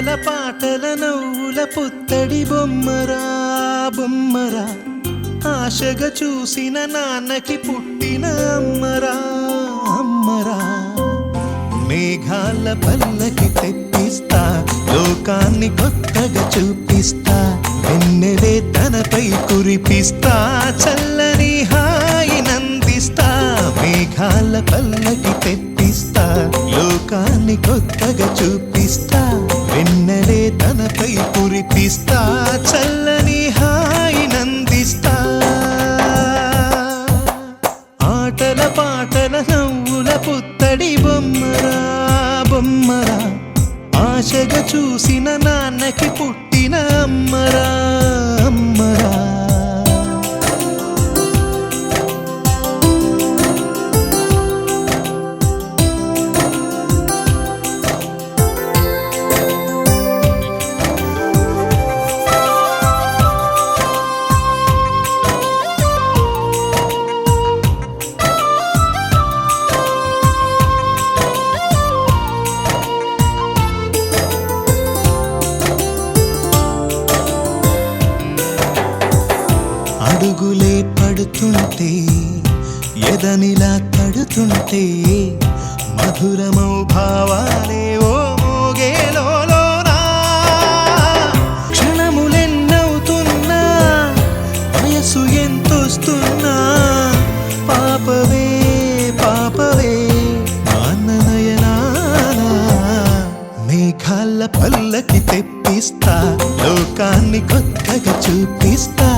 ఆటల పాటల నవ్వుల పుత్తడి బొమ్మరా బొమ్మరా ఆశగా చూసిన నాన్నకి పుట్టిన అమ్మరా అమ్మరా మేఘాల పల్లకి తెప్పిస్తా లోకాన్ని కొత్తగా చూపిస్తా వెన్నెలే తనపై కురిపిస్తా చల్లని హాయి నందిస్తా మేఘాల పల్లకి తెప్పిస్తా లోకాన్ని కొత్తగా చూపిస్తా వెన్నెలే తనపై కురిపిస్తా చల్లని హాయి నందిస్తా ఆటల పాటల నవ్వుల పుత్తడి బొమ్మరా బొమ్మరా ఆశగా చూసిన నాన్నకి పుట్టిన అమ్మరా అమ్మరా అడుగులే పడుతుంటే ఎదనిలా తడుతుంటే మధురమౌ భావాలే ఓ మోగేలోనా క్షణములెన్నవుతున్నా వయసు ఎంతొస్తున్నా పాపవే పాపవే నాన్ననయనానా మేఘాల పల్లకి తెప్పిస్తా లోకాన్ని కొత్తగా చూపిస్తా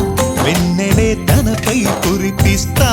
వెన్నెలే తనపై కురిపిస్తా